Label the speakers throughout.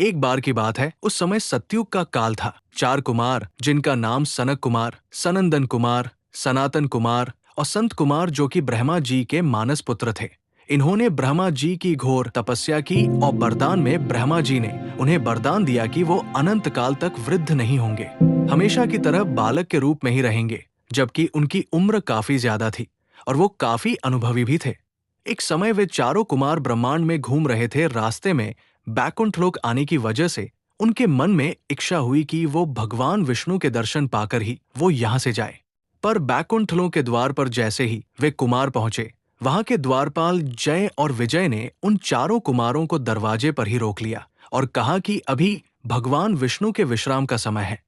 Speaker 1: एक बार की बात है, उस समय सतयुग का काल था। 4 कुमार, जिनका नाम सनक कुमार, सनंदन कुमार, सनातन कुमार और संत कुमार, जो कि ब्रह्मा जी के मानस पुत्र थे। इन्होंने ब्रह्मा जी की घोर तपस्या की और वरदान में ब्रह्मा जी ने उन्हें वरदान दिया कि वो अनंत काल तक वृद्ध नहीं होंगे, हमेशा की तरह बालक के रूप में ही रहेंगे, जबकि उनकी उम्र काफी ज्यादा थी और वो काफी अनुभवी भी थे। एक समय वे चारों कुमार ब्रह्मांड में घूम रहे थे। रास्ते में बैकुंठ लोक आने की वजह से उनके मन में इच्छा हुई कि वो भगवान विष्णु के दर्शन पाकर ही वो यहाँ से जाए। पर बैकुंठ लोक के द्वार पर जैसे ही वे कुमार पहुंचे, वहां के द्वारपाल जय और विजय ने उन चारों कुमारों को दरवाजे पर ही रोक लिया और कहा कि अभी भगवान विष्णु के विश्राम का समय है,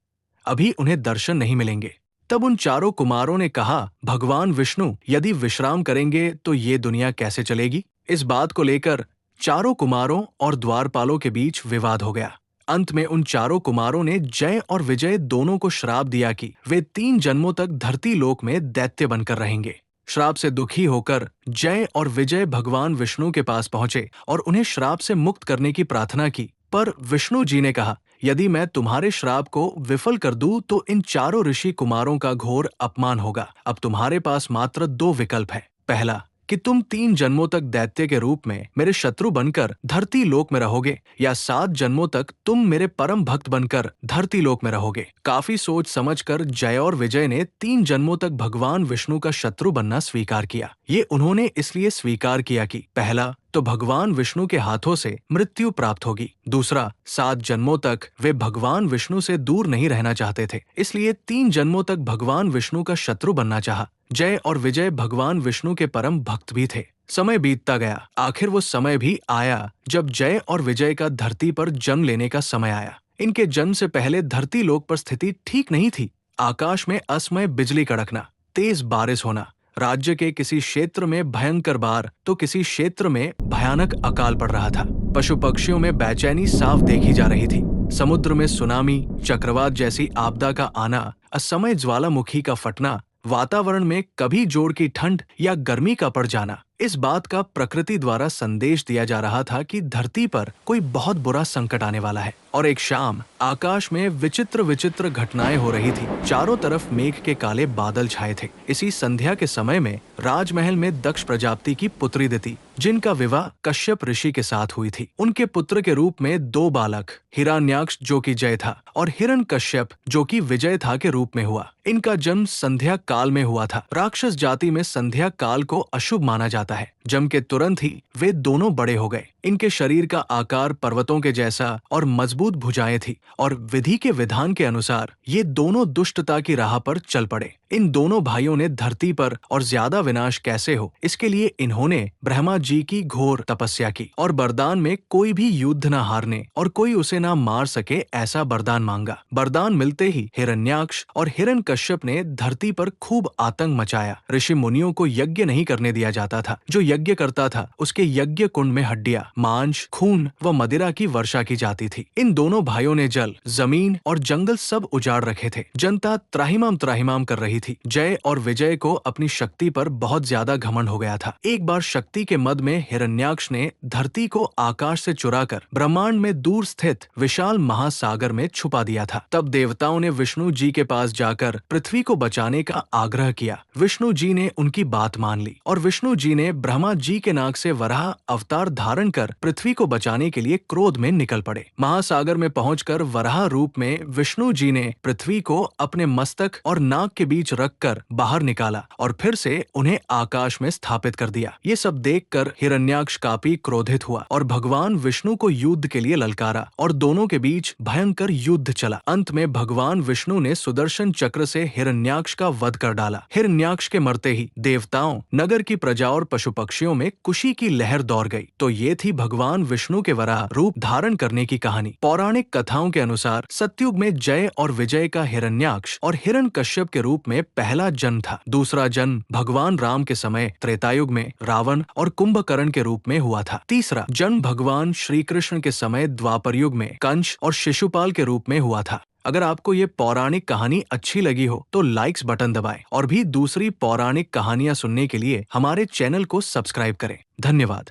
Speaker 1: अभी उन्हें दर्शन नहीं मिलेंगे। तब उन चारों कुमारों ने कहा, भगवान विष्णु यदि विश्राम करेंगे तो ये दुनिया कैसे चलेगी? इस बात को लेकर चारों कुमारों और द्वारपालों के बीच विवाद हो गया। अंत में उन चारों कुमारों ने जय और विजय दोनों को श्राप दिया कि वे 3 जन्मों तक धरती लोक में दैत्य बनकर रहेंगे। श्राप से दुखी होकर जय और विजय भगवान विष्णु के पास पहुंचे और उन्हें श्राप से मुक्त करने की प्रार्थना की। पर विष्णु जी ने कहा, यदि मैं तुम्हारे श्राप को विफल कर दूं तो इन चारों ऋषि कुमारों का घोर अपमान होगा। अब तुम्हारे पास मात्र 2 विकल्प हैं। पहला, कि तुम 3 जन्मों तक दैत्य के रूप में मेरे शत्रु बनकर धरती लोक में रहोगे, या 7 जन्मों तक तुम मेरे परम भक्त बनकर धरती लोक में रहोगे। काफी सोच समझकर जय और विजय ने 3 जन्मों तक भगवान विष्णु का शत्रु बनना स्वीकार किया। ये उन्होंने इसलिए स्वीकार किया कि पहला तो भगवान विष्णु के हाथों से मृत्यु प्राप्त होगी, दूसरा 7 जन्मों तक वे भगवान विष्णु से दूर नहीं रहना चाहते थे, इसलिए 3 जन्मों तक भगवान विष्णु का शत्रु बनना चाहा। जय और विजय भगवान विष्णु के परम भक्त भी थे। समय बीतता गया। आखिर वो समय भी आया जब जय और विजय का धरती पर जन्म लेने का समय आया। इनके जन्म से पहले धरती लोक पर स्थिति ठीक नहीं थी। आकाश में असमय बिजली कड़कना, तेज बारिश होना, राज्य के किसी क्षेत्र में भयंकर बाढ़ तो किसी क्षेत्र में भयानक अकाल पड़ रहा था। पशु पक्षियों में बेचैनी साफ देखी जा रही थी। समुद्र में सुनामी, चक्रवात जैसी आपदा का आना, असमय ज्वालामुखी का फटना, वातावरण में कभी जोर की ठंड या गर्मी का पड़ जाना, इस बात का प्रकृति द्वारा संदेश दिया जा रहा था कि धरती पर कोई बहुत बुरा संकट आने वाला है। और एक शाम आकाश में विचित्र विचित्र घटनाएं हो रही थी। चारों तरफ मेघ के काले बादल छाए थे। इसी संध्या के समय में राजमहल में दक्ष प्रजापति की पुत्री दिति, जिनका विवाह कश्यप ऋषि के साथ हुई थी, उनके पुत्र के रूप में 2 बालक, हिरण्याक्ष जो कि जय था और हिरण्यकश्यप जो कि विजय था के रूप में हुआ। इनका जन्म संध्या काल में हुआ था। राक्षस जाति में संध्या काल को अशुभ माना जाता है। जन्म के तुरंत ही वे दोनों बड़े हो गए। इनके शरीर का आकार पर्वतों के जैसा और मजबूत भुजाएं थी और विधि के विधान के अनुसार ये दोनों दुष्टता की राह पर चल पड़े। इन दोनों भाइयों ने धरती पर और ज्यादा विनाश कैसे हो, इसके लिए इन्होंने ब्रह्मा जी की घोर तपस्या की और वरदान में कोई भी युद्ध न हारने और कोई उसे न मार सके ऐसा वरदान मांगा। वरदान मिलते ही हिरण्याक्ष और हिरण्यकश्यप ने धरती पर खूब आतंक मचाया। ऋषि मुनियों को यज्ञ नहीं करने दिया जाता था। जो यज्ञ करता था उसके यज्ञ कुंड में हड्डियां, मांस, खून व मदिरा की वर्षा की जाती थी। इन दोनों भाइयों ने जल, जमीन और जंगल सब उजाड़ रखे थे। जनता त्राहिमाम त्राहिमाम कर रही थी। जय और विजय को अपनी शक्ति पर बहुत ज्यादा घमंड हो गया था। एक बार शक्ति के मद में हिरण्याक्ष ने धरती को आकाश से चुराकर ब्रह्मांड में दूर स्थित विशाल महासागर में छुपा दिया था। तब देवताओं ने विष्णु जी के पास जाकर पृथ्वी को बचाने का आग्रह किया। विष्णु जी ने उनकी बात मान ली और विष्णु जी ने ब्रह्मा जी के नाक से वराह अवतार धारण कर पृथ्वी को बचाने के लिए क्रोध में निकल पड़े। महासागर में पहुंचकर वराह रूप में विष्णु जी ने पृथ्वी को अपने मस्तक और नाक के बीच रखकर बाहर निकाला और फिर से उन्हें आकाश में स्थापित कर दिया। ये सब देखकर हिरण्याक्ष काफी क्रोधित हुआ और भगवान विष्णु को युद्ध के लिए ललकारा और दोनों के बीच भयंकर युद्ध चला। अंत में भगवान विष्णु ने सुदर्शन चक्र से हिरण्याक्ष का वध कर डाला। हिरण्याक्ष के मरते ही देवताओं, नगर की प्रजा और पशु पक्षियों में खुशी की लहर दौड़ गई। तो ये थी भगवान विष्णु के वराह रूप धारण करने की कहानी। पौराणिक कथाओं के अनुसार सतयुग में जय और विजय का हिरण्याक्ष और हिरण्यकश्यप के रूप में पहला जन्म था। दूसरा जन्म भगवान राम के समय त्रेतायुग में रावण और कुंभकर्ण के रूप में हुआ था। तीसरा जन्म भगवान श्री कृष्ण के समय द्वापर युग में कंस और शिशुपाल के रूप में हुआ था। अगर आपको ये पौराणिक कहानी अच्छी लगी हो तो लाइक्स बटन दबाएं और भी दूसरी पौराणिक कहानियां सुनने के लिए हमारे चैनल को सब्सक्राइब करें। धन्यवाद।